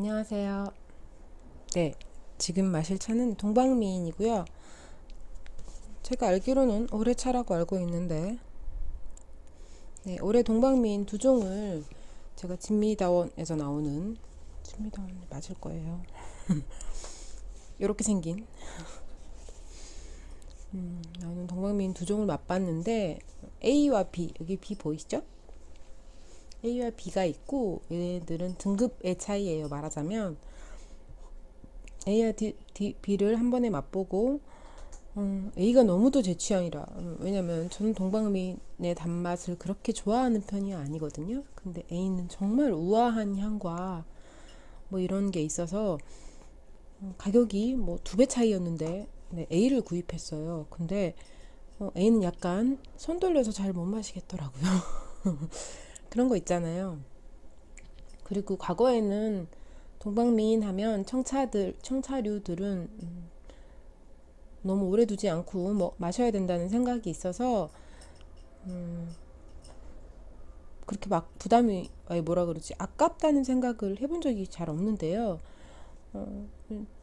안녕하세요. 네, 지금 마실 차는 동방미인이고요. 제가 알기로는 올해 차라고 알고 있는데, 네, 올해 동방미인 두 종을 제가 진미다원에서 나오는 진미다원 맞을 거예요. 이렇게 생긴 나오는 동방미인 두 종을 맛봤는데 A와 B 여기 B 보이시죠? A와 B가 있고 얘네들은 등급의 차이예요. 말하자면 A와 B를 한 번에 맛보고 A가 너무도 제 취향이라. 왜냐면 저는 동방미인의 단맛을 그렇게 좋아하는 편이 아니거든요. 근데 A는 정말 우아한 향과 뭐 이런 게 있어서 가격이 뭐 두 배 차이였는데 네, A를 구입했어요. 근데 A는 약간 손 돌려서 잘 못 마시겠더라고요. 그런 거 있잖아요. 그리고 과거에는 동방미인 하면 청차류들은 너무 오래 두지 않고 뭐 마셔야 된다는 생각이 있어서 그렇게 막 부담이 아니 뭐라 그러지 아깝다는 생각을 해본 적이 잘 없는데요.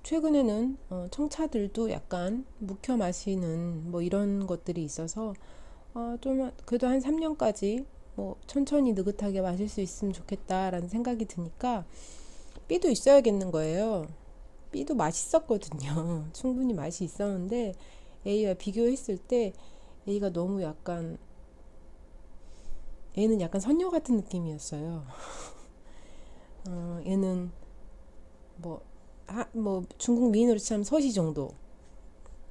최근에는 청차들도 약간 묵혀 마시는 뭐 이런 것들이 있어서 좀 그래도 한 3년까지 뭐 천천히 느긋하게 마실 수 있으면 좋겠다라는 생각이 드니까 B도 있어야겠는 거예요. B도 맛있었거든요. 충분히 맛이 있었는데 A와 비교했을 때 A가 너무 약간 얘는 약간 선녀 같은 느낌이었어요. 얘는 뭐, 뭐 중국 미인으로 치면 서시 정도.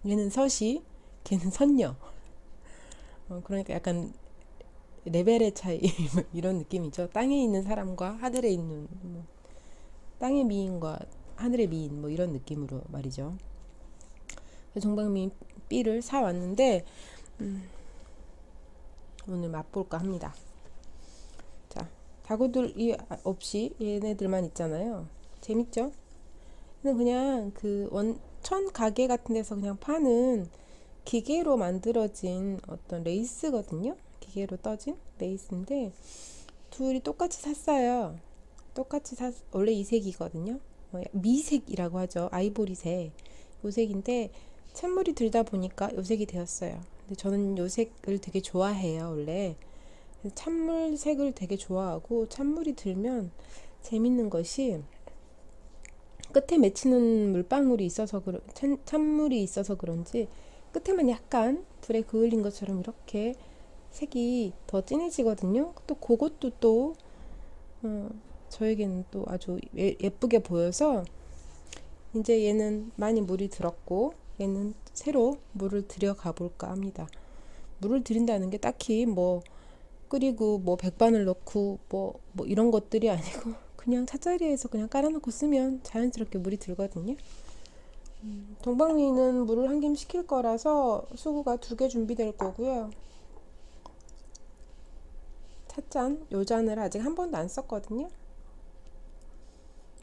얘는 서시, 걔는 선녀. 그러니까 약간 레벨의 차이 이런 느낌이죠. 땅에 있는 사람과 하늘에 있는 뭐, 땅의 미인과 하늘의 미인 뭐 이런 느낌으로 말이죠. 정박미인 B를 사 왔는데 오늘 맛볼까 합니다. 자, 다구들이 없이 얘네들만 있잖아요. 재밌죠? 그냥 그 원천 가게 같은 데서 그냥 파는 기계로 만들어진 어떤 레이스거든요. 기계로 떠진 레이스인데 둘이 똑같이 샀어요. 원래 이 색이거든요. 미색이라고 하죠. 아이보리색. 요 색인데 찬물이 들다 보니까 요 색이 되었어요. 근데 저는 요 색을 되게 좋아해요. 원래 찬물색을 되게 좋아하고 찬물이 들면 재밌는 것이 끝에 맺히는 물방울이 있어서 찬물이 있어서 그런지 끝에만 약간 불에 그을린 것처럼 이렇게 색이 더 진해지거든요. 또 그것도 또 어, 저에게는 또 아주 예쁘게 보여서 이제 얘는 많이 물이 들었고 얘는 새로 물을 들여가 볼까 합니다. 물을 들인다는 게 딱히 뭐 끓이고 뭐 백반을 넣고 뭐 이런 것들이 아니고 그냥 찻자리에서 그냥 깔아놓고 쓰면 자연스럽게 물이 들거든요. 동방미는 물을 한 김 식힐 거라서 수구가 두 개 준비될 거고요. 찻잔, 요 잔을 아직 한 번도 안 썼거든요.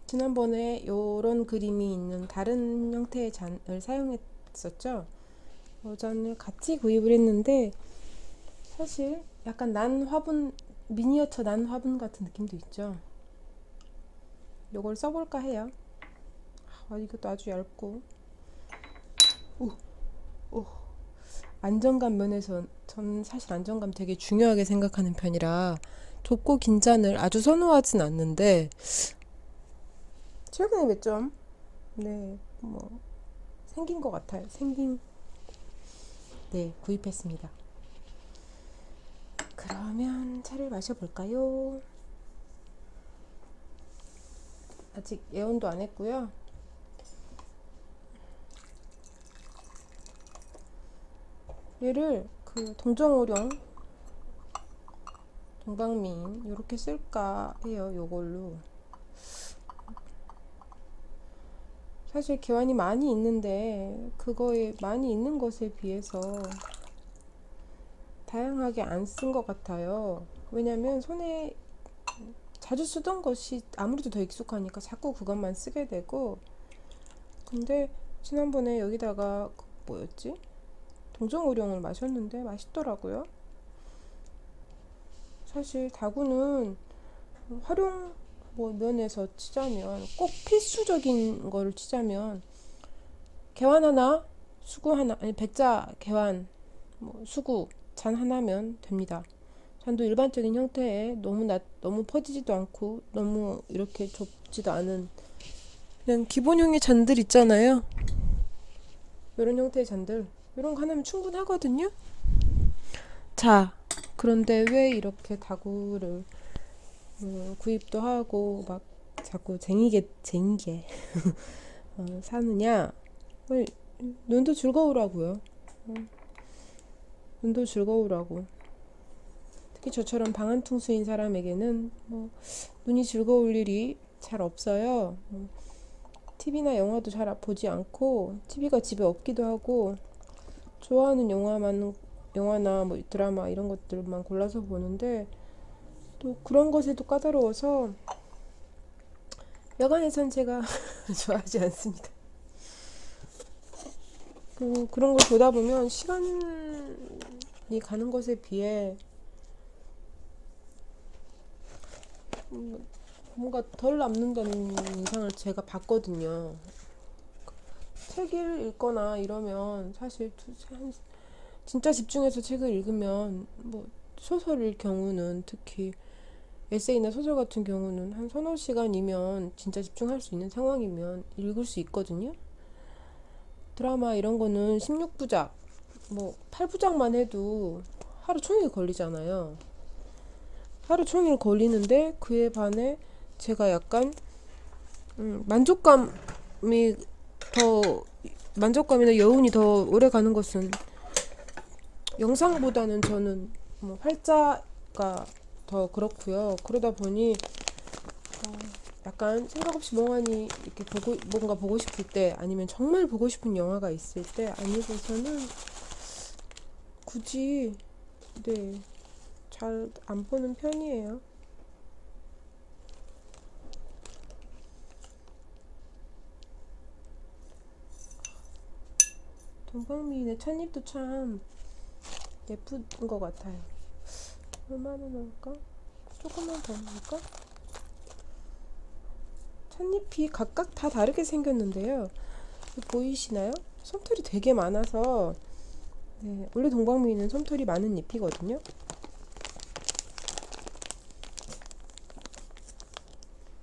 지난번에 요런 그림이 있는 다른 형태의 잔을 사용했었죠. 요 잔을 같이 구입을 했는데 사실 약간 난 화분, 미니어처 난 화분 같은 느낌도 있죠. 요걸 써볼까 해요. 이것도 아주 얇고 오, 오. 안정감 면에서 저는 사실 안정감 되게 중요하게 생각하는 편이라 좁고 긴 잔을 아주 선호하진 않는데 최근에 몇 점? 네, 뭐 생긴 것 같아요. 네, 구입했습니다. 그러면 차를 마셔볼까요? 아직 예온도 안 했고요. 얘를 그 동정오령 동방미인 이렇게 쓸까 해요. 요걸로 사실 기환이 많이 있는데 그거에 많이 있는 것에 비해서 다양하게 안 쓴 것 같아요. 왜냐면 손에 자주 쓰던 것이 아무래도 더 익숙하니까 자꾸 그것만 쓰게 되고 근데 지난번에 여기다가 뭐였지? 동정오령을 마셨는데 맛있더라고요. 사실 다구는 활용 뭐 면에서 치자면 꼭 필수적인 거를 치자면 개환 하나, 수구 하나, 아니 백자 개환, 뭐 수구 잔 하나면 됩니다. 잔도 일반적인 형태에 너무 퍼지지도 않고 너무 이렇게 좁지도 않은 그냥 기본형의 잔들 있잖아요. 이런 형태의 잔들, 이런 거 하나면 충분하거든요. 자, 그런데 왜 이렇게 다구를 구입도 하고 막 자꾸 쟁이게 사느냐? 눈도 즐거우라고요. 눈도 즐거우라고. 특히 저처럼 방한퉁수인 사람에게는 뭐 눈이 즐거울 일이 잘 없어요. TV나 영화도 잘 보지 않고 TV가 집에 없기도 하고 좋아하는 영화나 뭐 드라마 이런 것들만 골라서 보는데 또 그런 것에도 까다로워서 여간의 산책가 좋아하지 않습니다. 그런 걸 보다 보면 시간이 가는 것에 비해 뭔가 덜 남는다는 인상을 제가 봤거든요. 책을 읽거나 이러면 사실 진짜 집중해서 책을 읽으면 뭐 소설일 경우는 특히 에세이나 소설 같은 경우는 한 서너 시간이면 진짜 집중할 수 있는 상황이면 읽을 수 있거든요. 드라마 이런 거는 16부작, 뭐 8부작만 해도 하루 종일 걸리잖아요. 하루 종일 걸리는데 그에 반해 제가 약간 더 만족감이나 여운이 더 오래 가는 것은 영상보다는 저는 뭐 활자가 더 그렇고요. 그러다 보니 약간 생각 없이 멍하니 이렇게 뭔가 보고 싶을 때 아니면 정말 보고 싶은 영화가 있을 때 아니고서는 굳이 잘 안 보는 편이에요. 동방미인의 찻잎도 참 예쁜 것 같아요. 얼마나 넣을까? 조금만 더 넣을까? 찻잎이 각각 다 다르게 생겼는데요. 보이시나요? 솜털이 되게 많아서 원래 동방미인은 솜털이 많은 잎이거든요.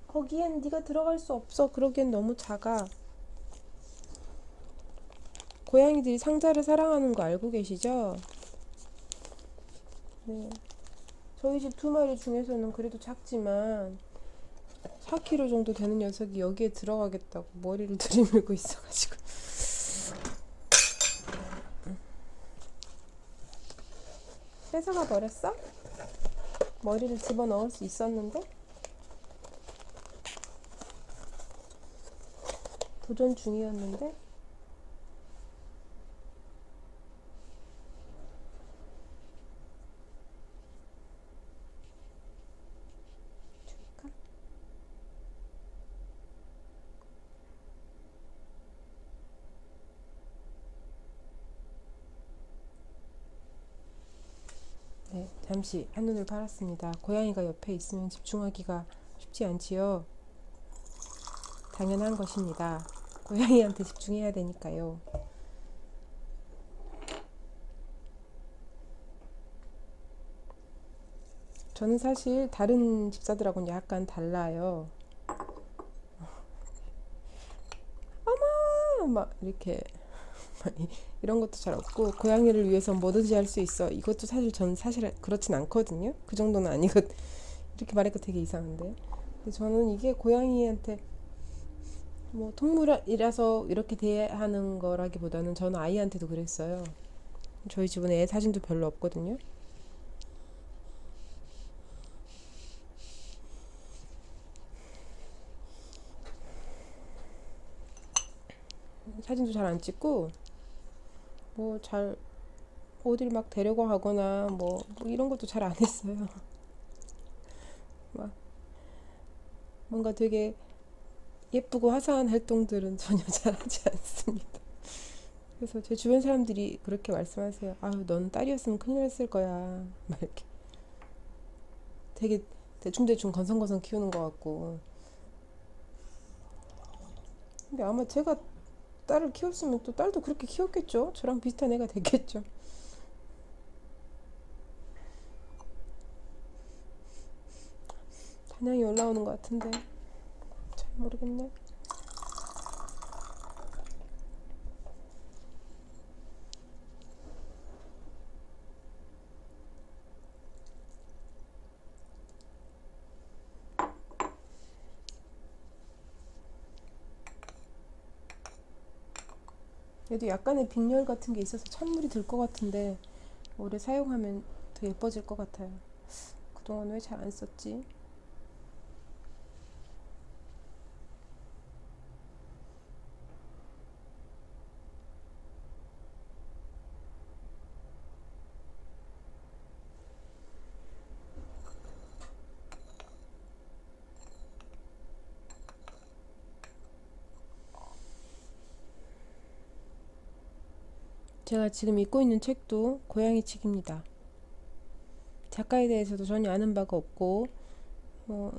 거기엔 네가 들어갈 수 없어. 그러기엔 너무 작아. 고양이들이 상자를 사랑하는 거 알고 계시죠? 네. 저희 집 2마리 중에서는 그래도 작지만 4kg 정도 되는 녀석이 여기에 들어가겠다고 머리를 들이밀고 있어가지고 뺏어가 버렸어? 머리를 집어넣을 수 있었는데? 도전 중이었는데? 줄까? 네, 잠시 한눈을 팔았습니다. 고양이가 옆에 있으면 집중하기가 쉽지 않지요. 당연한 것입니다. 고양이한테 집중해야 되니까요. 저는 사실 다른 집사들하고는 약간 달라요. 어머! 막 이렇게 이런 것도 잘 없고 고양이를 위해서 뭐든지 할 수 있어. 이것도 저는 사실 그렇진 않거든요. 그 정도는 아니거든. 이렇게 말하니까 되게 이상한데. 근데 저는 이게 고양이한테 뭐 동물이라서 이렇게 대하는 거라기보다는 저는 아이한테도 그랬어요. 저희 집은 애 사진도 별로 없거든요. 사진도 잘 안 찍고 뭐 잘 어딜 막 데려가 가거나 뭐 이런 것도 잘 안 했어요. 막 뭔가 되게 예쁘고 화사한 활동들은 전혀 잘하지 않습니다. 그래서 제 주변 사람들이 그렇게 말씀하세요. 아유, 넌 딸이었으면 큰일 났을 거야. 막 이렇게 되게 대충대충 건성건성 키우는 것 같고. 근데 아마 제가 딸을 키웠으면 또 딸도 그렇게 키웠겠죠. 저랑 비슷한 애가 됐겠죠. 단양이 올라오는 것 같은데 잘 모르겠네. 얘도 약간의 빈혈 같은 게 있어서 찬물이 들 것 같은데 오래 사용하면 더 예뻐질 것 같아요. 그동안 왜 잘 안 썼지? 제가 지금 읽고 있는 책도 고양이 책입니다. 작가에 대해서도 전혀 아는 바가 없고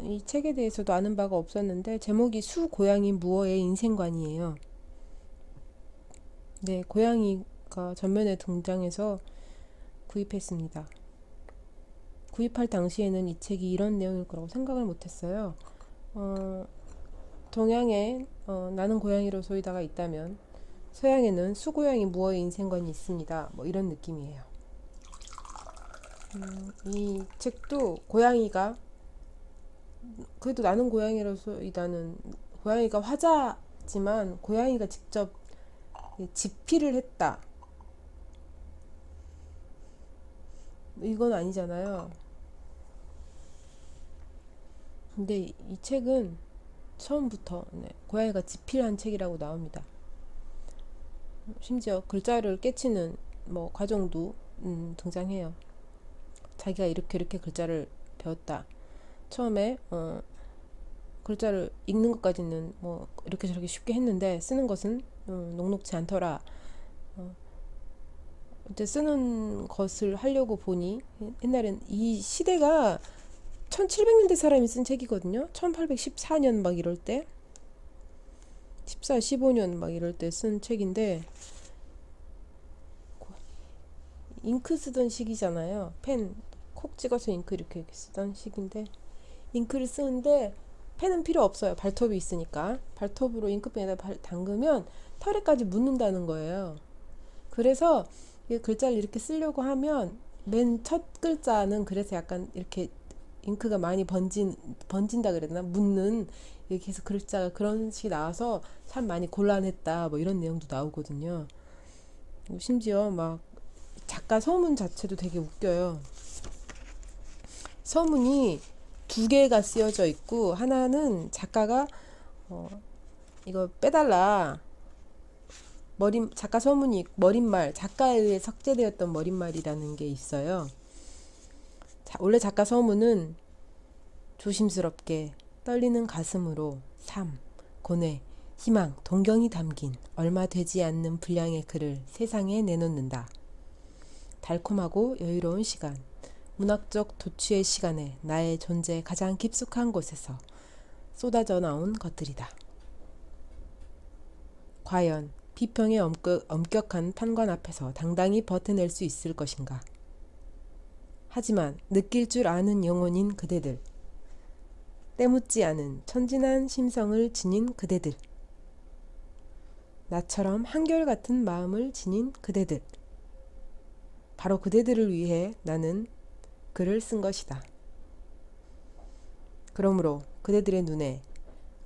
이 책에 대해서도 아는 바가 없었는데 제목이 수 고양이 무어의 인생관이에요. 네, 고양이가 전면에 등장해서 구입했습니다. 구입할 당시에는 이 책이 이런 내용일 거라고 생각을 못했어요. 동양에 나는 고양이로 소이다가 있다면 서양에는 수고양이 무어의 인생관이 있습니다. 뭐 이런 느낌이에요. 이 책도 고양이가 그래도 나는 고양이로서이다는 고양이가 화자지만 고양이가 직접 집필을 했다. 이건 아니잖아요. 근데 이 책은 처음부터 고양이가 집필한 책이라고 나옵니다. 심지어 글자를 깨치는 뭐 과정도 등장해요. 자기가 이렇게 글자를 배웠다. 처음에 글자를 읽는 것까지는 뭐 이렇게 저렇게 쉽게 했는데 쓰는 것은 녹록지 않더라. 이제 쓰는 것을 하려고 보니 옛날엔 이 시대가 1700년대 사람이 쓴 책이거든요. 1814년 막 이럴 때 14, 15년 막 이럴 때 쓴 책인데 잉크 쓰던 시기잖아요. 펜 콕 찍어서 잉크 이렇게 쓰던 시기인데 잉크를 쓰는데 펜은 필요 없어요. 발톱이 있으니까. 발톱으로 잉크펜에다 담그면 털에까지 묻는다는 거예요. 그래서 글자를 이렇게 쓰려고 하면 맨 첫 글자는 그래서 약간 이렇게 잉크가 많이 번진다 그래야 되나? 묻는 이렇게 해서 글자가 그런 식이 나와서 참 많이 곤란했다. 뭐 이런 내용도 나오거든요. 심지어 막 작가 서문 자체도 되게 웃겨요. 서문이 두 개가 쓰여져 있고 하나는 작가가 이거 빼달라 작가 서문이 머릿말 작가에 의해 삭제되었던 머릿말이라는 게 있어요. 원래 작가 서문은 조심스럽게 떨리는 가슴으로 삶, 고뇌, 희망, 동경이 담긴 얼마 되지 않는 분량의 글을 세상에 내놓는다. 달콤하고 여유로운 시간, 문학적 도취의 시간에 나의 존재 가장 깊숙한 곳에서 쏟아져 나온 것들이다. 과연 비평의 엄격한 판관 앞에서 당당히 버텨낼 수 있을 것인가? 하지만 느낄 줄 아는 영혼인 그대들, 때묻지 않은 천진한 심성을 지닌 그대들, 나처럼 한결같은 마음을 지닌 그대들, 바로 그대들을 위해 나는 글을 쓴 것이다. 그러므로 그대들의 눈에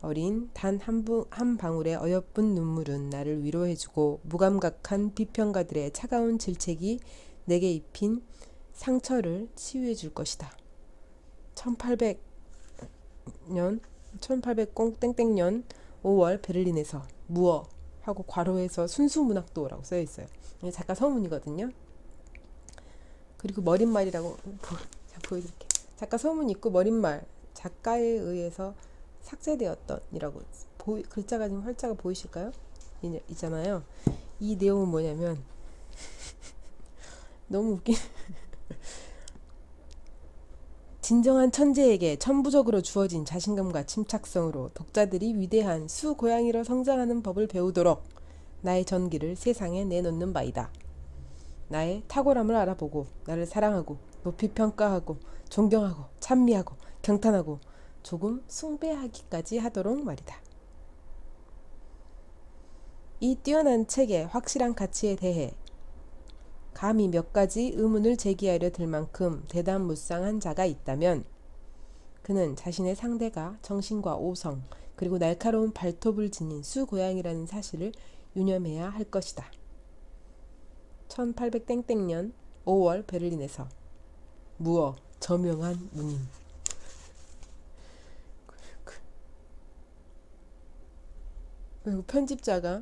어린 단 한 방울의 어여쁜 눈물은 나를 위로해주고 무감각한 비평가들의 차가운 질책이 내게 입힌 상처를 치유해 줄 것이다. 1800땡땡년 5월 베를린에서 무어 하고 괄호에서 순수문학도라고 쓰여 있어요. 작가 서문이거든요. 그리고 머릿말이라고 보여드릴게요. 작가 서문 있고 머릿말 작가에 의해서 삭제되었던이라고 글자가 지금 활자가 보이실까요? 있잖아요. 이 내용은 뭐냐면 너무 웃긴 진정한 천재에게 천부적으로 주어진 자신감과 침착성으로 독자들이 위대한 수고양이로 성장하는 법을 배우도록 나의 전기를 세상에 내놓는 바이다. 나의 탁월함을 알아보고 나를 사랑하고 높이 평가하고 존경하고 찬미하고 경탄하고 조금 숭배하기까지 하도록 말이다. 이 뛰어난 책의 확실한 가치에 대해 감히 몇 가지 의문을 제기하려 들 만큼 대담무쌍한 자가 있다면 그는 자신의 상대가 정신과 오성 그리고 날카로운 발톱을 지닌 수고양이라는 사실을 유념해야 할 것이다. 1800땡땡년 5월 베를린에서 무어 저명한 문인. 그리고 편집자가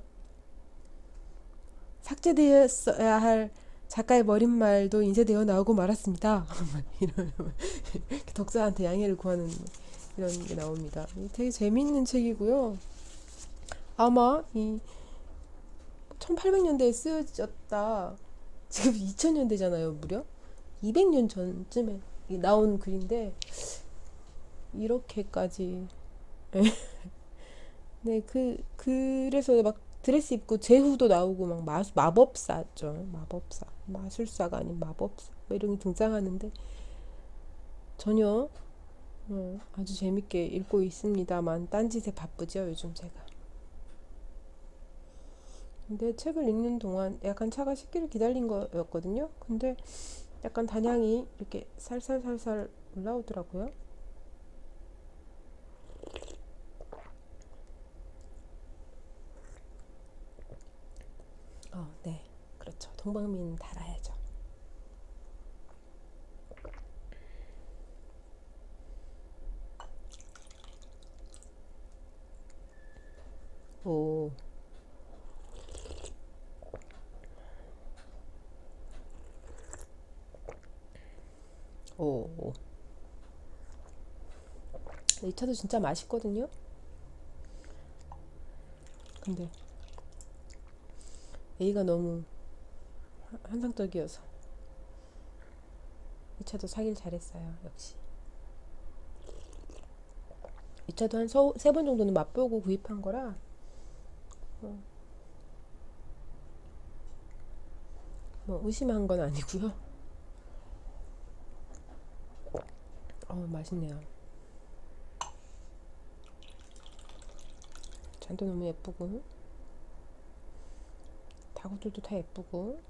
삭제되었어야 할 작가의 머릿말도 인쇄되어 나오고 말았습니다. 이런 독자한테 양해를 구하는 이런 게 나옵니다. 되게 재미있는 책이고요. 아마 이 1800년대에 쓰여졌다. 지금 2000년대잖아요, 무려 200년 전쯤에 나온 글인데 이렇게까지 네, 그래서 막 드레스 입고 제후도 나오고 막 마법사죠. 마법사. 마술사가 아닌 마법사. 뭐 이런 게 등장하는데 전혀 아주 재밌게 읽고 있습니다만 딴짓에 바쁘죠, 요즘 제가. 근데 책을 읽는 동안 약간 차가 식기를 기다린 거였거든요. 근데 약간 단향이 이렇게 살살살살 올라오더라고요. 네. 그렇죠. 동방민 달아야죠. 오. 오. 이 차도 진짜 맛있거든요. 근데 A가 너무 환상적이어서 이 차도 사길 잘했어요. 역시 이 차도 한 3번 정도는 맛보고 구입한 거라 뭐 의심한 건 아니고요. 맛있네요. 잔도 너무 예쁘고 다구들도 다 예쁘고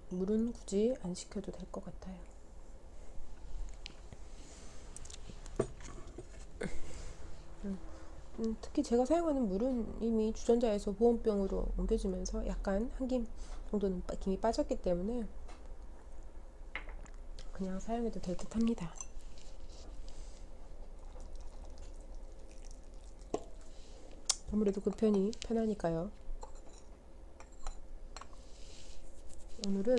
물은 굳이 안 시켜도 될 것 같아요. 특히 제가 사용하는 물은 이미 주전자에서 보온병으로 옮겨지면서 약간 한 김 정도는 김이 빠졌기 때문에 그냥 사용해도 될 듯 합니다. 아무래도 그 편이 편하니까요. 오늘은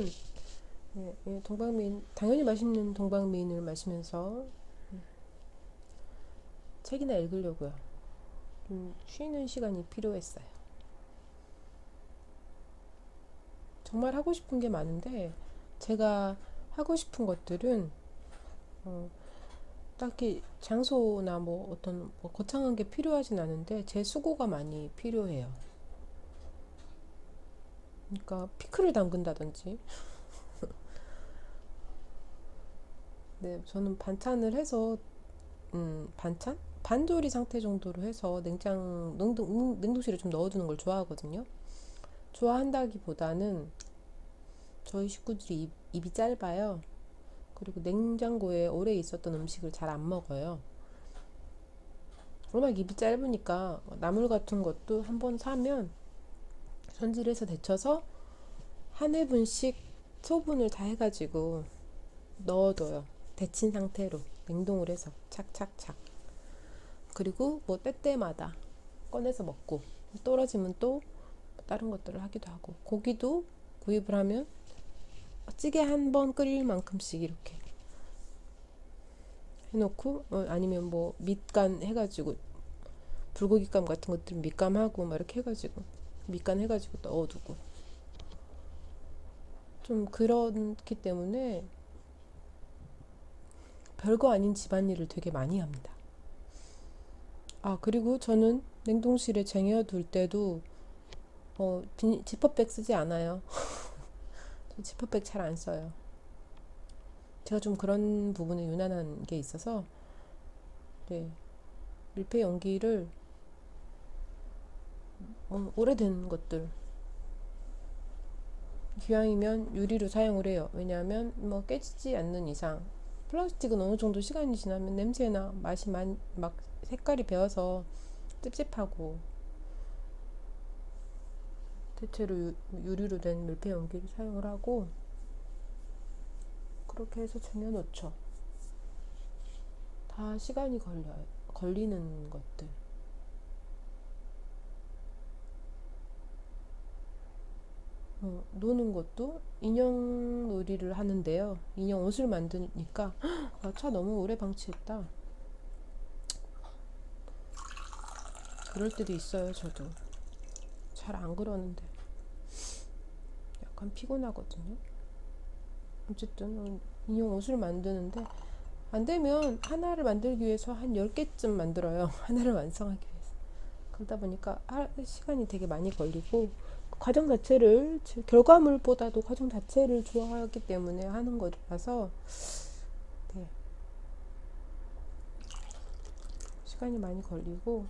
동방민, 당연히 맛있는 동방민을 마시면서 책이나 읽으려고요. 쉬는 시간이 필요했어요. 정말 하고 싶은 게 많은데 제가 하고 싶은 것들은 딱히 장소나 뭐 어떤 거창한 게 필요하진 않은데 제 수고가 많이 필요해요. 그러니까 피클을 담근다든지 네, 저는 반찬을 해서 반찬? 반조리 상태 정도로 해서 냉동실에 좀 넣어두는 걸 좋아하거든요. 좋아한다기보다는 저희 식구들이 입이 짧아요. 그리고 냉장고에 오래 있었던 음식을 잘 안 먹어요. 워낙 입이 짧으니까 나물 같은 것도 한번 사면 손질해서 데쳐서 한 회분씩 소분을 다 해가지고 넣어둬요. 데친 상태로 냉동을 해서 착착착. 그리고 뭐 때때마다 꺼내서 먹고 떨어지면 또 다른 것들을 하기도 하고 고기도 구입을 하면 찌개 한 번 끓일 만큼씩 이렇게 해놓고 아니면 뭐 밑간 해가지고 불고기감 같은 것들 밑감하고 막 이렇게 해가지고 밑간 해가지고 넣어두고 좀 그렇기 때문에 별거 아닌 집안일을 되게 많이 합니다. 아, 그리고 저는 냉동실에 쟁여둘 때도 지퍼백 쓰지 않아요. 저 지퍼백 잘 안 써요. 제가 좀 그런 부분에 유난한 게 있어서, 네, 밀폐 용기를 오래된 것들 기왕이면 유리로 사용을 해요. 왜냐하면 뭐 깨지지 않는 이상 플라스틱은 어느 정도 시간이 지나면 냄새나 맛이 막 색깔이 배어서 찝찝하고, 대체로 유리로 된 밀폐 용기를 사용을 하고 그렇게 해서 쟁여놓죠. 다 시간이 걸리는 것들. 노는 것도 인형 놀이를 하는데요. 인형 옷을 만드니까 아, 차 너무 오래 방치했다. 그럴 때도 있어요. 저도 잘 안 그러는데 약간 피곤하거든요. 어쨌든 인형 옷을 만드는데 안 되면 하나를 만들기 위해서 한 10개쯤 만들어요. 하나를 완성하기 위해서. 그러다 보니까 시간이 되게 많이 걸리고, 과정 자체를, 결과물보다도 과정 자체를 좋아하기 때문에 하는 거라서, 네, 시간이 많이 걸리고,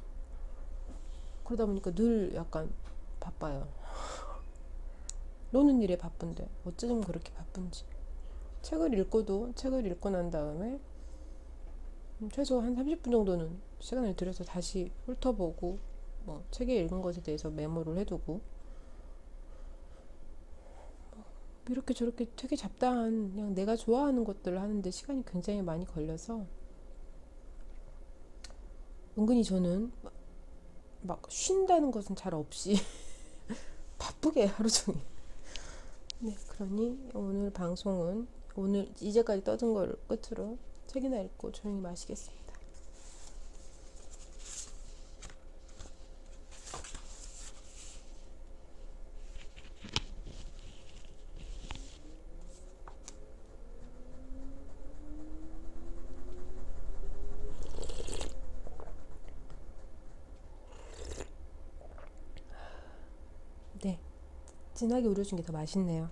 그러다 보니까 늘 약간 바빠요. 노는 일에 바쁜데 어쩌면 그렇게 바쁜지. 책을 읽고 난 다음에 최소 한 30분 정도는 시간을 들여서 다시 훑어보고, 뭐 책에 읽은 것에 대해서 메모를 해두고, 이렇게 저렇게 되게 잡다한 그냥 내가 좋아하는 것들을 하는데 시간이 굉장히 많이 걸려서, 은근히 저는 막 쉰다는 것은 잘 없이 바쁘게 하루 종일. 네, 그러니 오늘 방송은 오늘 이제까지 떠든 걸 끝으로 책이나 읽고 조용히 마시겠습니다. 네, 진하게 우려준 게 더 맛있네요.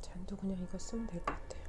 잔도 그냥 이거 쓰면 될 것 같아요.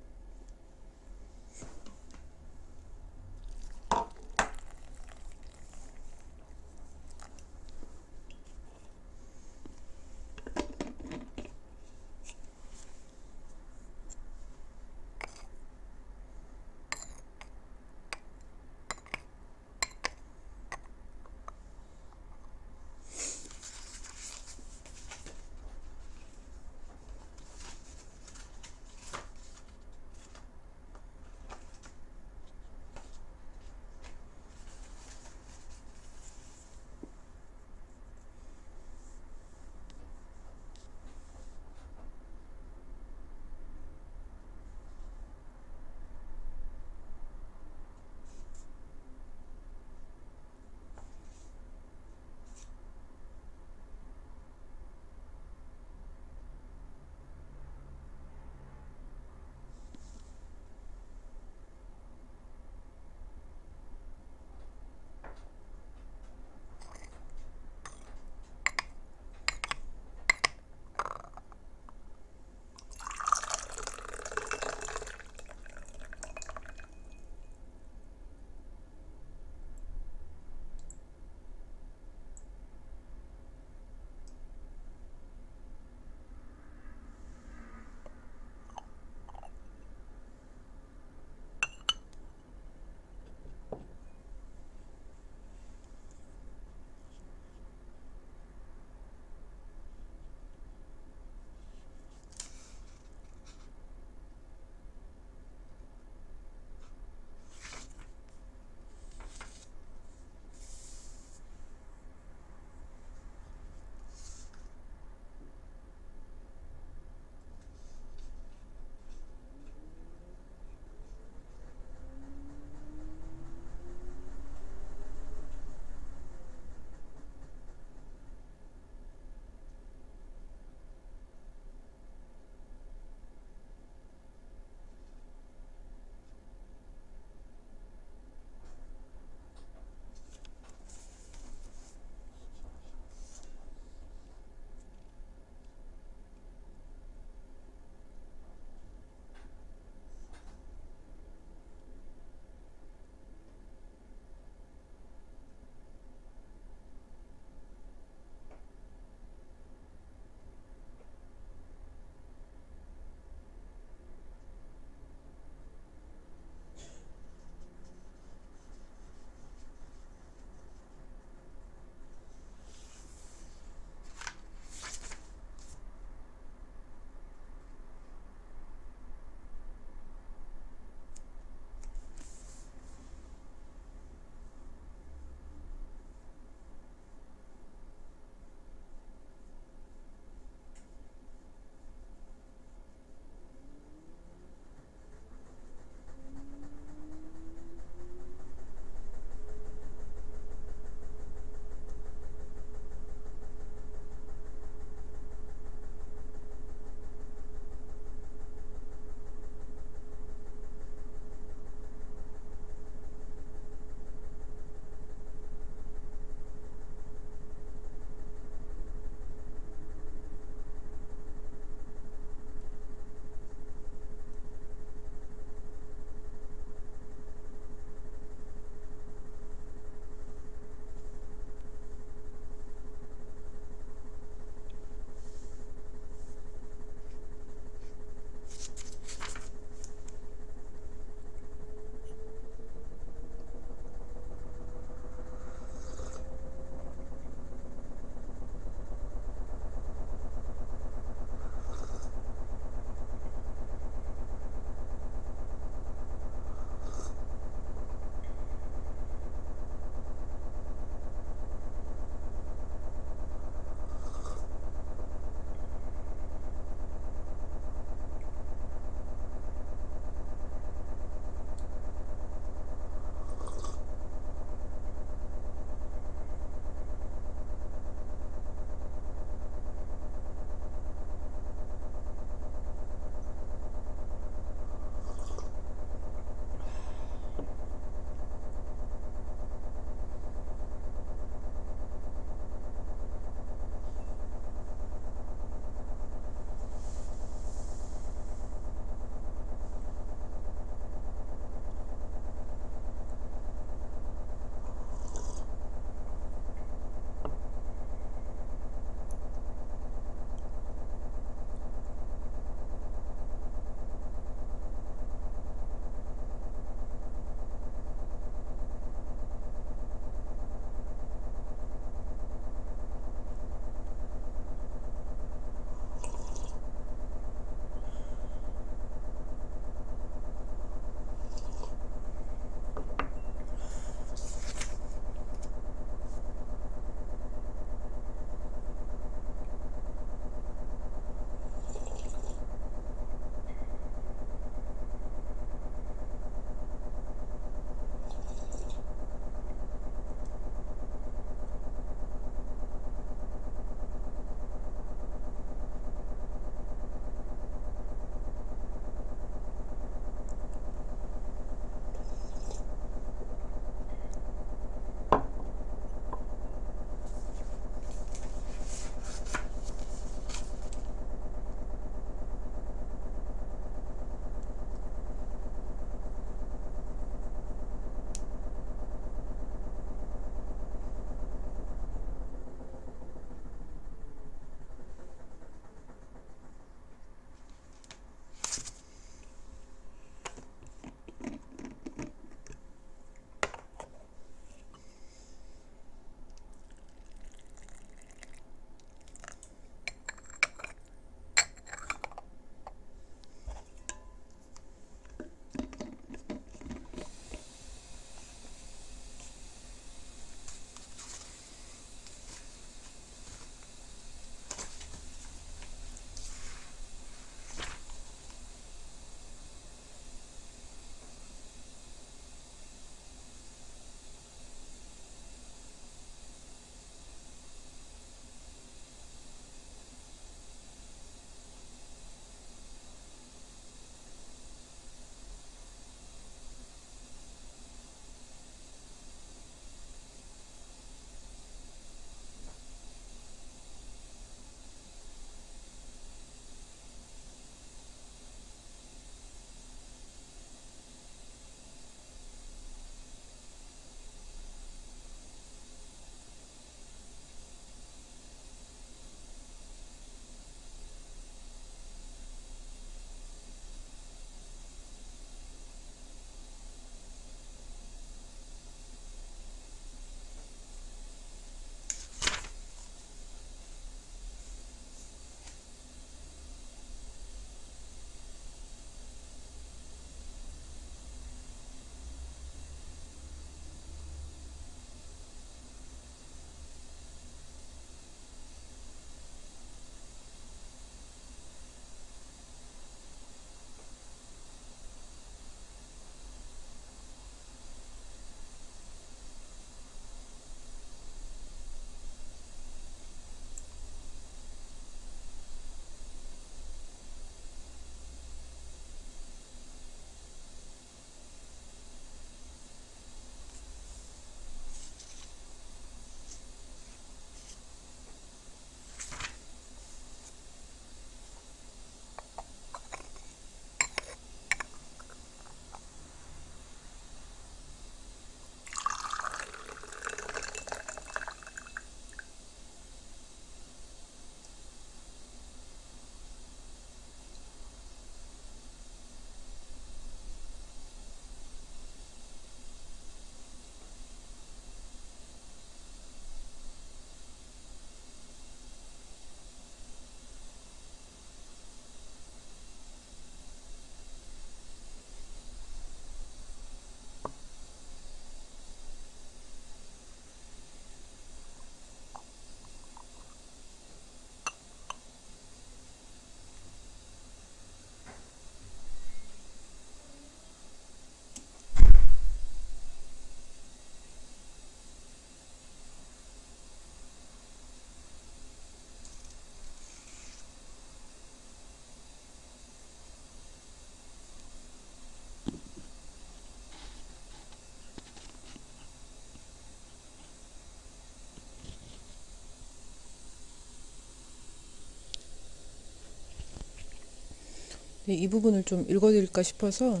이 부분을 좀 읽어드릴까 싶어서.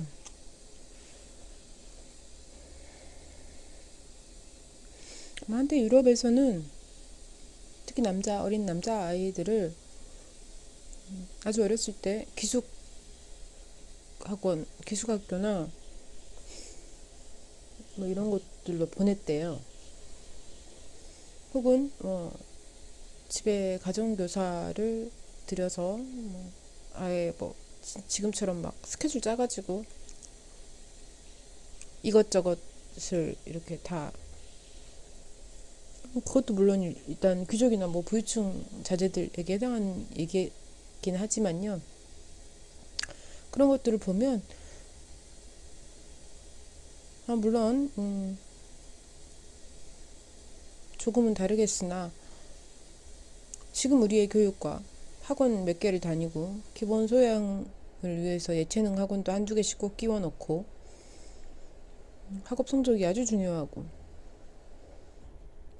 한때 유럽에서는 특히 어린 남자 아이들을 아주 어렸을 때 기숙학교나 뭐 이런 곳들로 보냈대요. 혹은 집에 가정교사를 들여서 아예 지금처럼 막 스케줄 짜가지고 이것저것을 이렇게 다, 그것도 물론 일단 귀족이나 부유층 자제들에게 해당하는 얘기긴 하지만요. 그런 것들을 보면 물론 조금은 다르겠으나 지금 우리의 교육과 학원 몇 개를 다니고 기본 소양을 위해서 예체능 학원도 한두 개씩 꼭 끼워 넣고 학업 성적이 아주 중요하고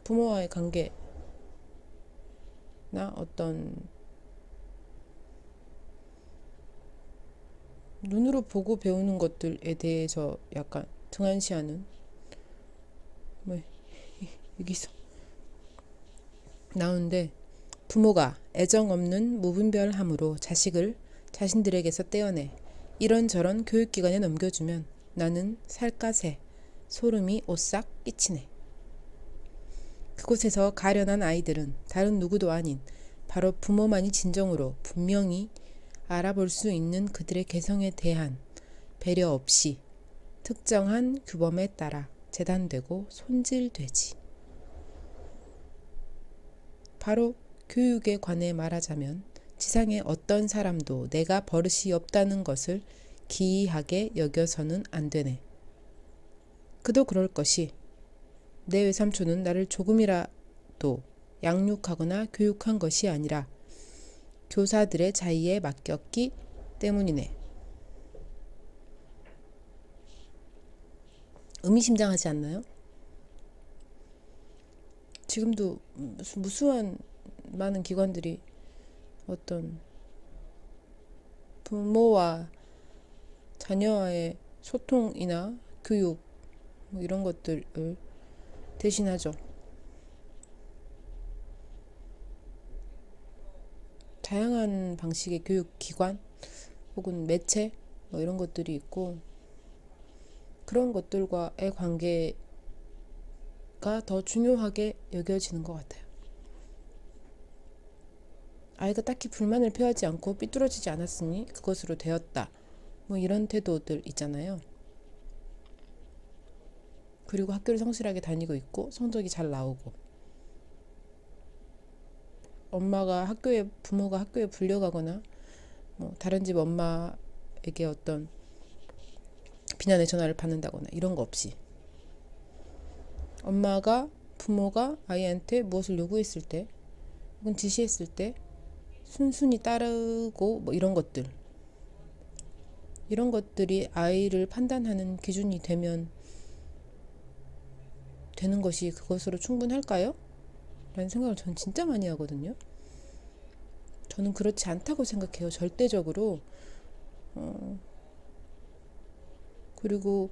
부모와의 관계나 어떤 눈으로 보고 배우는 것들에 대해서 약간 등한시하는 여기서 나오는데, 부모가 애정 없는 무분별함으로 자식을 자신들에게서 떼어내 이런저런 교육기관에 넘겨주면 나는 살갗에 소름이 오싹 끼치네. 그곳에서 가련한 아이들은 다른 누구도 아닌 바로 부모만이 진정으로 분명히 알아볼 수 있는 그들의 개성에 대한 배려 없이 특정한 규범에 따라 재단되고 손질되지. 바로 교육에 관해 말하자면 지상의 어떤 사람도 내가 버릇이 없다는 것을 기이하게 여겨서는 안 되네. 그도 그럴 것이 내 외삼촌은 나를 조금이라도 양육하거나 교육한 것이 아니라 교사들의 자의에 맡겼기 때문이네. 의미심장하지 않나요? 지금도 무수한 많은 기관들이 어떤 부모와 자녀와의 소통이나 교육 이런 것들을 대신하죠. 다양한 방식의 교육기관 혹은 매체 이런 것들이 있고, 그런 것들과의 관계가 더 중요하게 여겨지는 것 같아요. 아이가 딱히 불만을 표하지 않고 삐뚤어지지 않았으니 그것으로 되었다, 이런 태도들 있잖아요. 그리고 학교를 성실하게 다니고 있고 성적이 잘 나오고, 부모가 학교에 불려가거나 다른 집 엄마에게 어떤 비난의 전화를 받는다거나 이런 거 없이 부모가 아이한테 무엇을 요구했을 때 혹은 지시했을 때 순순히 따르고 이런 것들이 아이를 판단하는 기준이 되면 되는 것이 그것으로 충분할까요? 라는 생각을 저는 진짜 많이 하거든요. 저는 그렇지 않다고 생각해요. 절대적으로. 그리고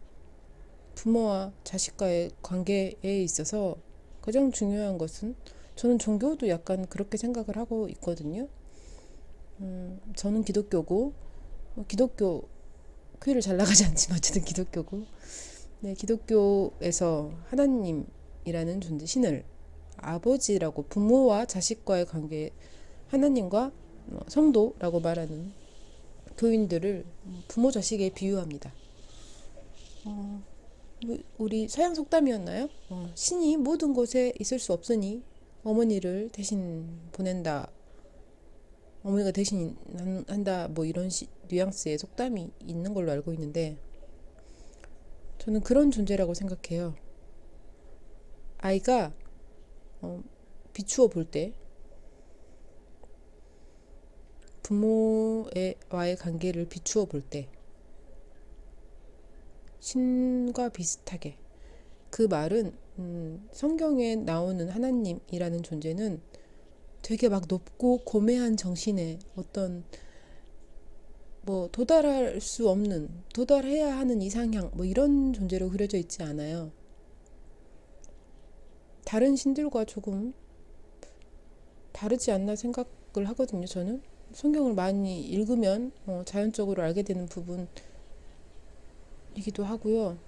부모와 자식과의 관계에 있어서 가장 중요한 것은, 저는 종교도 약간 그렇게 생각을 하고 있거든요. 저는 기독교고, 기독교 교회를 잘 나가지 않지만 어쨌든 기독교고, 기독교에서 하나님이라는 존재, 신을 아버지라고, 부모와 자식과의 관계, 하나님과 성도라고 말하는 교인들을 부모 자식에 비유합니다. 우리 서양 속담이었나요? 신이 모든 곳에 있을 수 없으니 어머니를 대신 보낸다, 어머니가 대신 한다, 이런 뉘앙스의 속담이 있는 걸로 알고 있는데, 저는 그런 존재라고 생각해요. 아이가 비추어 볼 때 부모와의 관계를 비추어 볼 때 신과 비슷하게, 그 말은 성경에 나오는 하나님이라는 존재는 되게 막 높고 고매한 정신의 어떤 뭐 도달할 수 없는, 도달해야 하는 이상향 뭐 이런 존재로 그려져 있지 않아요. 다른 신들과 조금 다르지 않나 생각을 하거든요. 저는 성경을 많이 읽으면 자연적으로 알게 되는 부분이기도 하고요.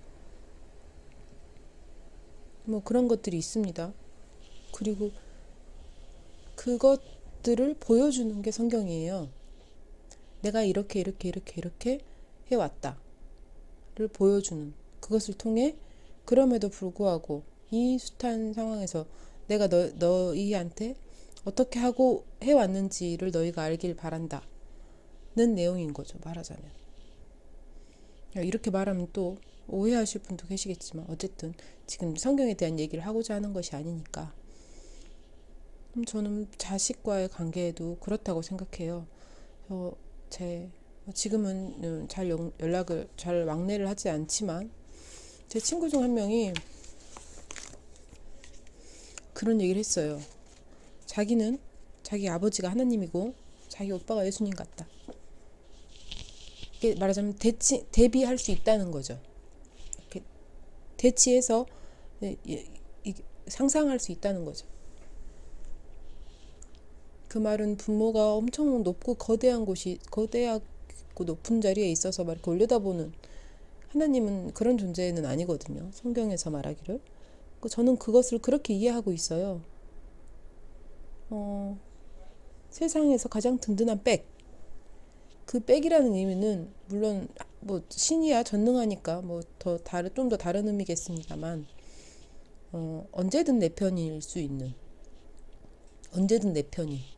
뭐 그런 것들이 있습니다. 그리고 그것들을 보여주는 게 성경이에요. 내가 이렇게 해왔다를 보여주는, 그것을 통해 그럼에도 불구하고 이 숱한 상황에서 내가 너희한테 어떻게 하고 해왔는지를 너희가 알길 바란다는 내용인 거죠. 말하자면 이렇게 말하면 또 오해하실 분도 계시겠지만 어쨌든 지금 성경에 대한 얘기를 하고자 하는 것이 아니니까. 저는 자식과의 관계에도 그렇다고 생각해요. 지금은 잘 연락을 잘 왕래를 하지 않지만 제 친구 중 한 명이 그런 얘기를 했어요. 자기는 자기 아버지가 하나님이고 자기 오빠가 예수님 같다. 이게 말하자면 대비할 수 있다는 거죠. 이렇게 대치해서 상상할 수 있다는 거죠. 그 말은 부모가 엄청 높고 거대하고 높은 자리에 있어서 막 이렇게 올려다보는, 하나님은 그런 존재는 아니거든요. 성경에서 말하기를. 저는 그것을 그렇게 이해하고 있어요. 세상에서 가장 든든한 백. 그 백이라는 의미는 물론 뭐 신이야 전능하니까 뭐 좀 더 다른 의미겠습니다만, 언제든 내 편일 수 있는, 언제든 내 편이,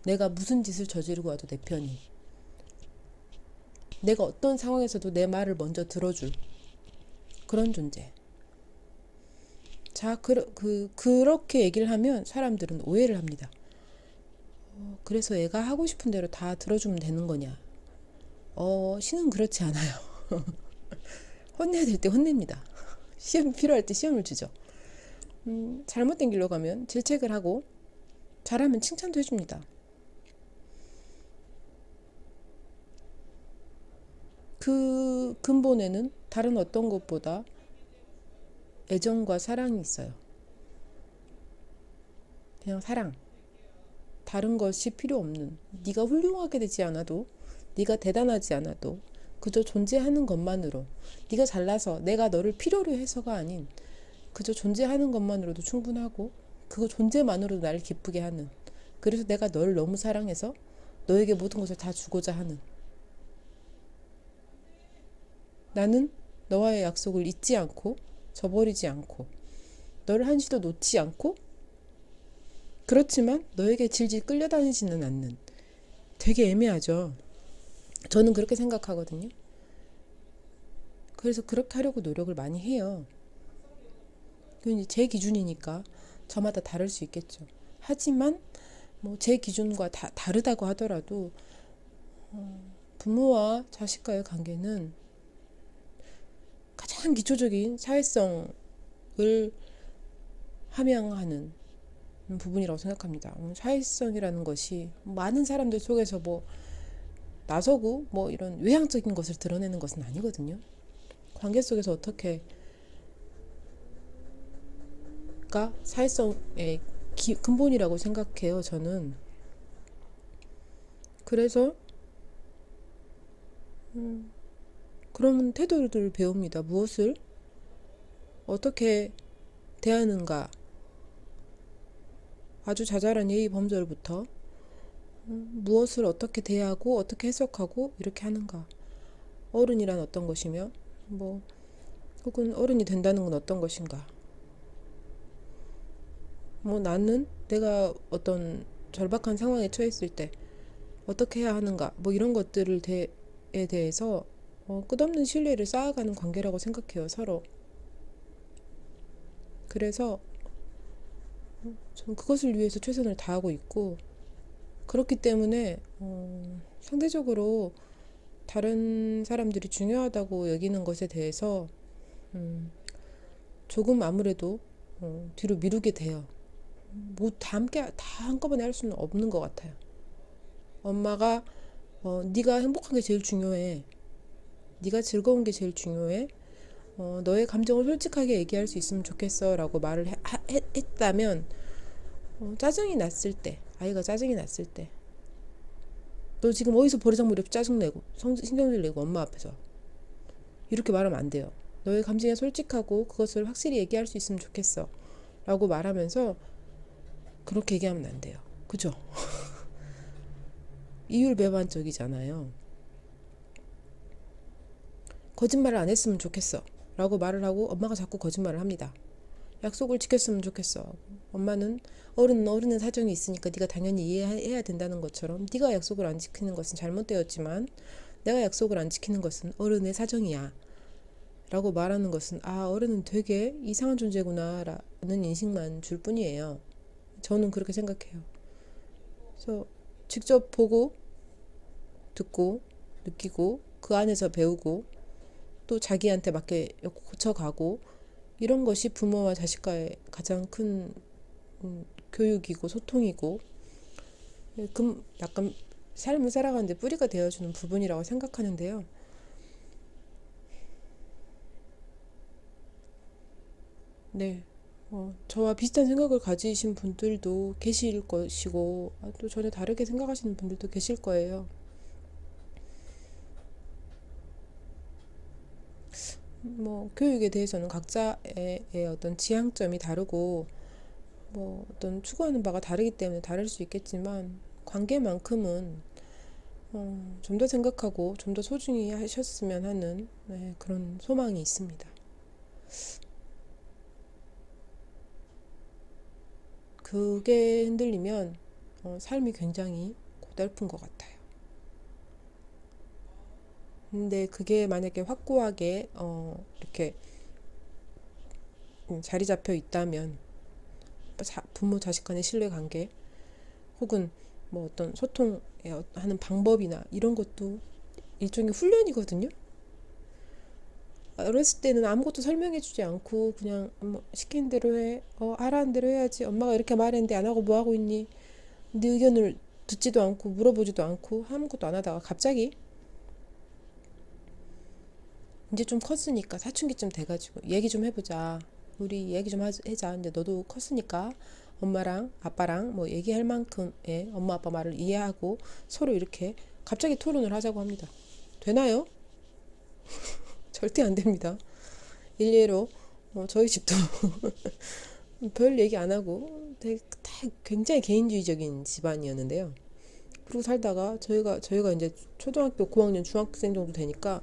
내가 무슨 짓을 저지르고 와도 내 편이, 내가 어떤 상황에서도 내 말을 먼저 들어줄 그런 존재. 자, 그렇게 얘기를 하면 사람들은 오해를 합니다. 그래서 애가 하고 싶은 대로 다 들어주면 되는 거냐? 신은 그렇지 않아요. 혼내야 될 때 혼냅니다. 시험 필요할 때 시험을 주죠. 잘못된 길로 가면 질책을 하고, 잘하면 칭찬도 해줍니다. 그 근본에는 다른 어떤 것보다 애정과 사랑이 있어요. 그냥 사랑. 다른 것이 필요 없는, 네가 훌륭하게 되지 않아도, 네가 대단하지 않아도 그저 존재하는 것만으로, 네가 잘나서 내가 너를 필요로 해서가 아닌 그저 존재하는 것만으로도 충분하고, 그거 존재만으로도 나를 기쁘게 하는, 그래서 내가 너를 너무 사랑해서 너에게 모든 것을 다 주고자 하는, 나는 너와의 약속을 잊지 않고 저버리지 않고 너를 한시도 놓지 않고, 그렇지만 너에게 질질 끌려다니지는 않는, 되게 애매하죠. 저는 그렇게 생각하거든요. 그래서 그렇게 하려고 노력을 많이 해요. 그건 제 기준이니까 저마다 다를 수 있겠죠. 하지만 뭐 제 기준과 다르다고 하더라도 부모와 자식과의 관계는 가장 기초적인 사회성을 함양하는 부분이라고 생각합니다. 사회성이라는 것이 많은 사람들 속에서 뭐 나서고 뭐 이런 외향적인 것을 드러내는 것은 아니거든요. 관계 속에서 어떻게가 사회성의 근본이라고 생각해요, 저는. 그래서 그런 태도를 배웁니다. 무엇을 어떻게 대하는가, 아주 자잘한 예의 범절부터 무엇을 어떻게 대하고 어떻게 해석하고 이렇게 하는가, 어른이란 어떤 것이며 뭐 혹은 어른이 된다는 건 어떤 것인가, 뭐 나는 내가 어떤 절박한 상황에 처했을 때 어떻게 해야 하는가, 뭐 이런 것들에 대해서 끝없는 신뢰를 쌓아가는 관계라고 생각해요, 서로. 그래서 저는 그것을 위해서 최선을 다하고 있고, 그렇기 때문에 상대적으로 다른 사람들이 중요하다고 여기는 것에 대해서 조금 아무래도 뒤로 미루게 돼요. 뭐 다 함께 다 한꺼번에 할 수는 없는 것 같아요. 엄마가 네가 행복한 게 제일 중요해. 네가 즐거운 게 제일 중요해. 너의 감정을 솔직하게 얘기할 수 있으면 좋겠어 라고 말을 했다면, 짜증이 났을 때, 아이가 짜증이 났을 때, 너 지금 어디서 버르장머리 없이 짜증내고 신경질 내고 엄마 앞에서 이렇게 말하면 안 돼요. 너의 감정에 솔직하고 그것을 확실히 얘기할 수 있으면 좋겠어 라고 말하면서 그렇게 얘기하면 안 돼요. 그죠? 이율배반적이잖아요. 거짓말을 안 했으면 좋겠어 라고 말을 하고 엄마가 자꾸 거짓말을 합니다. 약속을 지켰으면 좋겠어. 엄마는 어른은 사정이 있으니까 네가 당연히 이해해야 된다는 것처럼, 네가 약속을 안 지키는 것은 잘못되었지만 내가 약속을 안 지키는 것은 어른의 사정이야 라고 말하는 것은, 어른은 되게 이상한 존재구나 라는 인식만 줄 뿐이에요. 저는 그렇게 생각해요. 그래서 직접 보고 듣고 느끼고 그 안에서 배우고 또 자기한테 맞게 고쳐가고, 이런 것이 부모와 자식과의 가장 큰 교육이고 소통이고, 약간 삶을 살아가는데 뿌리가 되어주는 부분이라고 생각하는데요. 네, 저와 비슷한 생각을 가지신 분들도 계실 것이고, 또 전혀 다르게 생각하시는 분들도 계실 거예요. 교육에 대해서는 각자의 어떤 지향점이 다르고, 어떤 추구하는 바가 다르기 때문에 다를 수 있겠지만, 관계만큼은 좀 더 생각하고 좀 더 소중히 하셨으면 하는, 네, 그런 소망이 있습니다. 그게 흔들리면 삶이 굉장히 고달픈 것 같아요. 근데 그게 만약에 확고하게 이렇게 자리 잡혀 있다면, 부모 자식 간의 신뢰관계 혹은 어떤 소통하는 방법이나 이런 것도 일종의 훈련이거든요. 어렸을 때는 아무것도 설명해주지 않고 그냥 시킨 대로 해, 하라는 대로 해야지, 엄마가 이렇게 말했는데 안 하고 뭐 하고 있니, 네 의견을 듣지도 않고 물어보지도 않고 아무것도 안 하다가 갑자기 이제 좀 컸으니까, 사춘기쯤 돼가지고 얘기 좀 해보자, 우리 얘기 좀 하자. 근데 너도 컸으니까 엄마랑 아빠랑 얘기할 만큼의 엄마 아빠 말을 이해하고 서로 이렇게 갑자기 토론을 하자고 합니다. 되나요? 절대 안 됩니다. 일례로 저희 집도 별 얘기 안 하고 다 굉장히 개인주의적인 집안이었는데요. 그러고 살다가 저희가 이제 초등학교 고학년 중학생 정도 되니까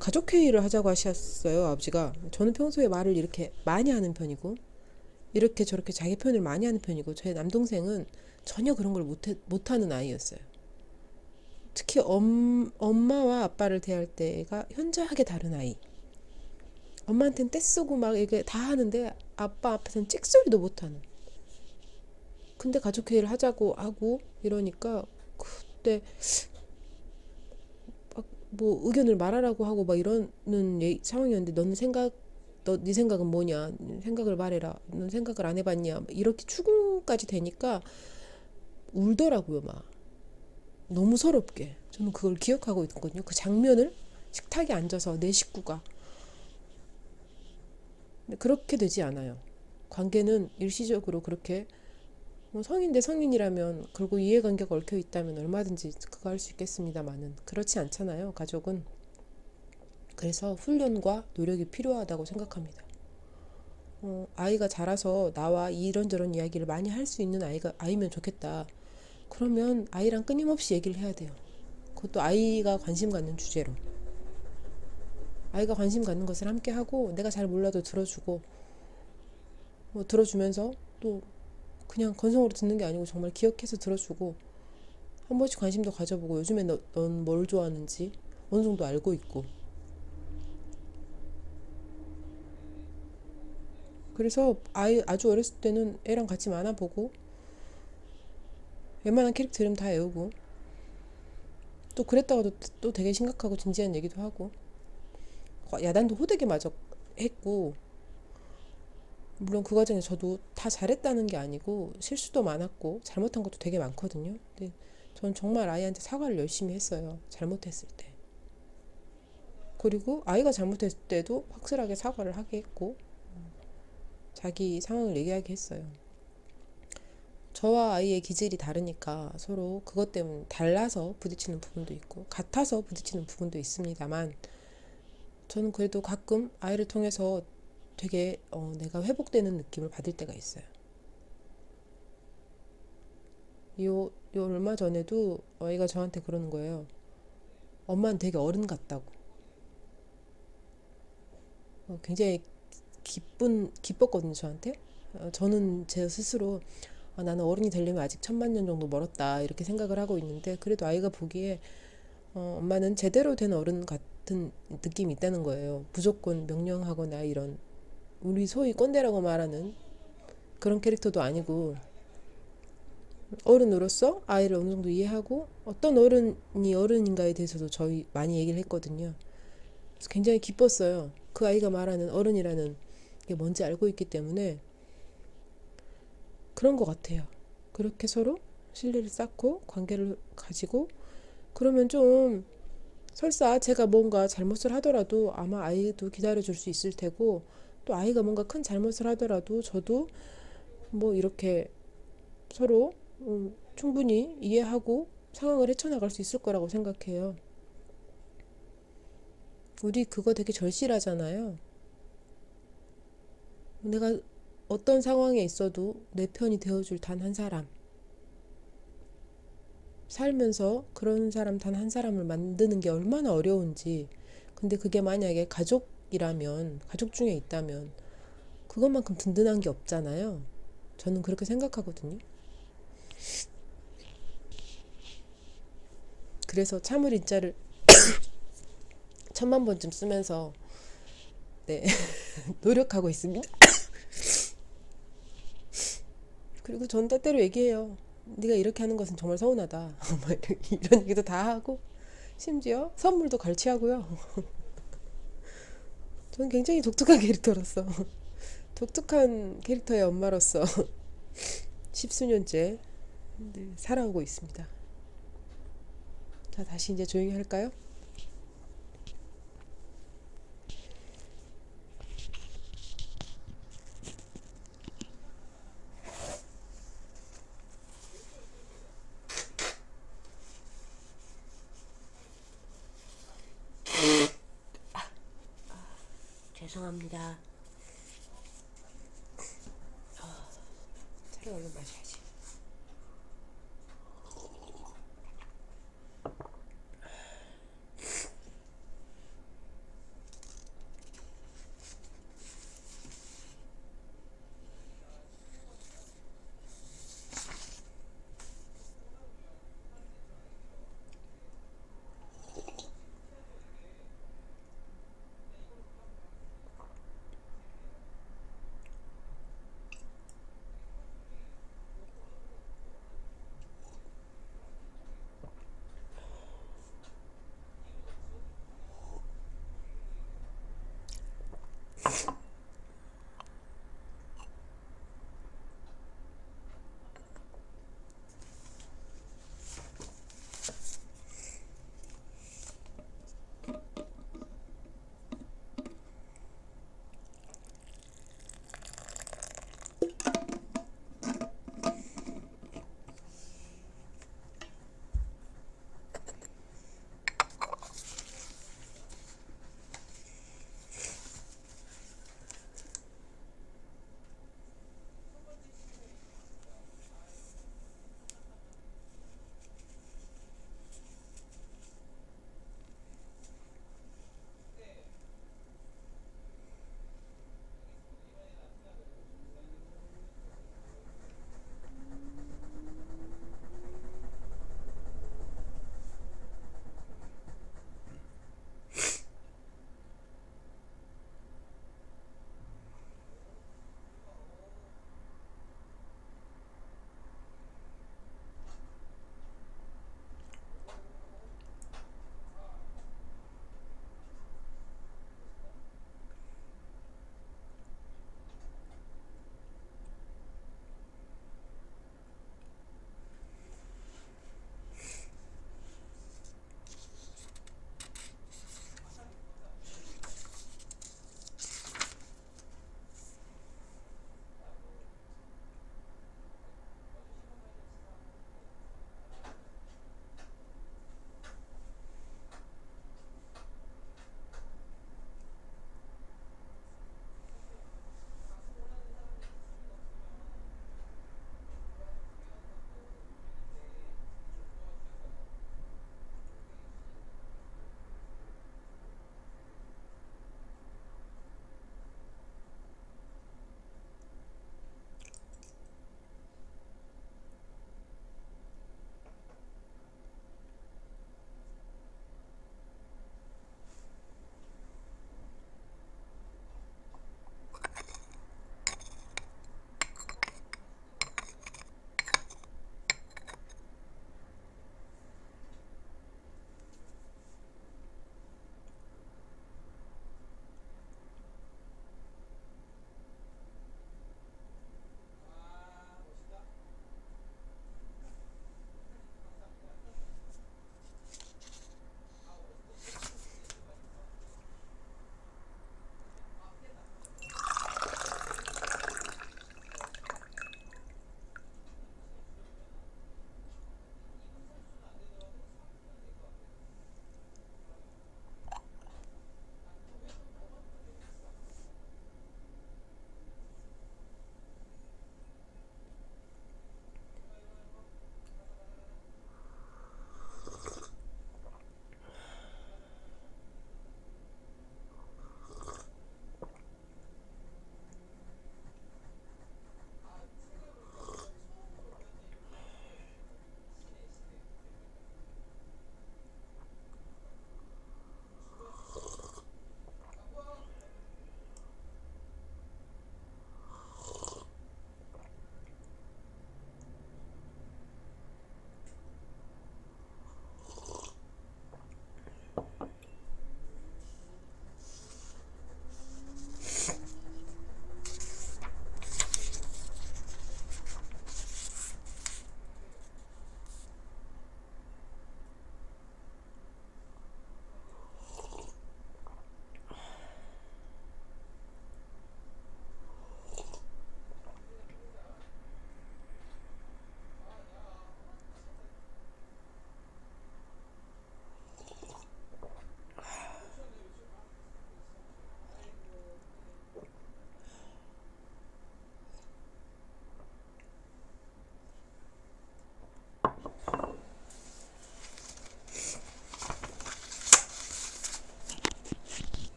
가족회의를 하자고 하셨어요, 아버지가. 저는 평소에 말을 이렇게 많이 하는 편이고 이렇게 저렇게 자기 표현을 많이 하는 편이고, 제 남동생은 전혀 그런 걸 못하는 아이였어요. 특히 엄마와 아빠를 대할 때가 현저하게 다른 아이. 엄마한테는 떼쓰고 막 이게 다 하는데 아빠 앞에서는 찍소리도 못하는. 근데 가족회의를 하자고 하고 이러니까 그때 의견을 말하라고 하고 막 이러는 상황이었는데, 네 생각은 뭐냐, 생각을 말해라, 넌 생각을 안 해봤냐, 이렇게 추궁까지 되니까 울더라고요. 막 너무 서럽게. 저는 그걸 기억하고 있거든요. 그 장면을, 식탁에 앉아서 내 식구가. 근데 그렇게 되지 않아요. 관계는 일시적으로 그렇게, 성인 대 성인이라면, 그리고 이해관계가 얽혀 있다면 얼마든지 그거 할 수 있겠습니다만은 그렇지 않잖아요, 가족은. 그래서 훈련과 노력이 필요하다고 생각합니다. 아이가 자라서 나와 이런저런 이야기를 많이 할 수 있는 아이면 좋겠다. 그러면 아이랑 끊임없이 얘기를 해야 돼요. 그것도 아이가 관심 갖는 주제로. 아이가 관심 갖는 것을 함께 하고, 내가 잘 몰라도 들어주고, 들어주면서 또 그냥 건성으로 듣는 게 아니고 정말 기억해서 들어주고, 한 번씩 관심도 가져보고, 요즘에 넌 뭘 좋아하는지 어느 정도 알고 있고. 그래서 아주 어렸을 때는 애랑 같이 만화 보고, 웬만한 캐릭터 이름 다 외우고, 또 그랬다가도 또 되게 심각하고 진지한 얘기도 하고, 야단도 호되게 맞아 했고, 물론 그 과정에 저도 다 잘했다는 게 아니고 실수도 많았고 잘못한 것도 되게 많거든요. 근데 전 정말 아이한테 사과를 열심히 했어요. 잘못했을 때. 그리고 아이가 잘못했을 때도 확실하게 사과를 하게 했고, 자기 상황을 얘기하게 했어요. 저와 아이의 기질이 다르니까 서로 그것 때문에 달라서 부딪히는 부분도 있고, 같아서 부딪히는 부분도 있습니다만, 저는 그래도 가끔 아이를 통해서 되게 내가 회복되는 느낌을 받을 때가 있어요. 요 얼마 전에도 아이가 저한테 그러는 거예요. 엄마는 되게 어른 같다고. 굉장히 기뻤거든요, 저한테. 저는 제 스스로 나는 어른이 되려면 아직 천만 년 정도 멀었다 이렇게 생각을 하고 있는데, 그래도 아이가 보기에 엄마는 제대로 된 어른 같은 느낌이 있다는 거예요. 무조건 명령하거나 이런 우리 소위 꼰대라고 말하는 그런 캐릭터도 아니고, 어른으로서 아이를 어느 정도 이해하고 어떤 어른이 어른인가에 대해서도 저희 많이 얘기를 했거든요. 그래서 굉장히 기뻤어요. 그 아이가 말하는 어른이라는 게 뭔지 알고 있기 때문에 그런 것 같아요. 그렇게 서로 신뢰를 쌓고 관계를 가지고 그러면 좀 설사 제가 뭔가 잘못을 하더라도 아마 아이도 기다려줄 수 있을 테고, 또 아이가 뭔가 큰 잘못을 하더라도 저도 뭐 이렇게 서로 충분히 이해하고 상황을 헤쳐나갈 수 있을 거라고 생각해요. 우리 그거 되게 절실하잖아요. 내가 어떤 상황에 있어도 내 편이 되어줄 단 한 사람. 살면서 그런 사람 단 한 사람을 만드는 게 얼마나 어려운지. 근데 그게 만약에 가족이라면, 가족 중에 있다면, 그것만큼 든든한 게 없잖아요. 저는 그렇게 생각하거든요. 그래서 참을 인자를 천만 번쯤 쓰면서, 네, 노력하고 있습니다. 그리고 전 때때로 얘기해요. 네가 이렇게 하는 것은 정말 서운하다. 이런 얘기도 다 하고, 심지어 선물도 갈취하고요. 저는 굉장히 독특한 캐릭터로서, 독특한 캐릭터의 엄마로서 십수년째 살아오고 있습니다. 자, 다시 이제 조용히 할까요? 죄송합니다. 차를 얼른 마셔야지.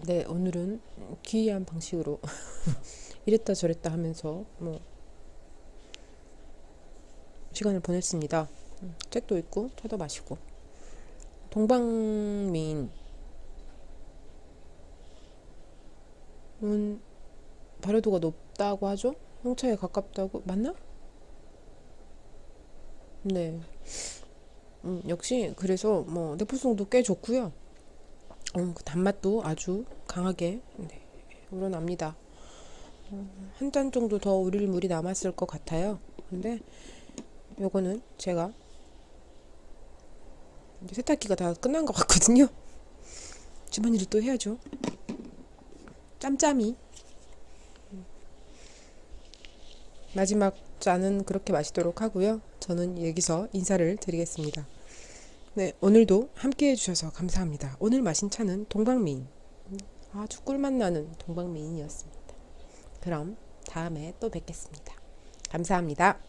네, 오늘은 기이한 방식으로 이랬다 저랬다 하면서 뭐 시간을 보냈습니다. 책도 읽고 차도 마시고. 동방미인은 발효도가 높다고 하죠? 홍차에 가깝다고 맞나? 네. 역시 그래서 뭐 내포성도 꽤 좋고요. 그 단맛도 아주 강하게 네, 우러납니다. 한 잔 정도 더 우릴 물이 남았을 것 같아요. 근데 요거는 제가 이제 세탁기가 다 끝난 것 같거든요. 집안일을 또 해야죠. 짬짬이. 마지막 잔은 그렇게 마시도록 하고요. 저는 여기서 인사를 드리겠습니다. 네, 오늘도 함께 해주셔서 감사합니다. 오늘 마신 차는 동방미인. 아주 꿀맛 나는 동방미인이었습니다. 그럼 다음에 또 뵙겠습니다. 감사합니다.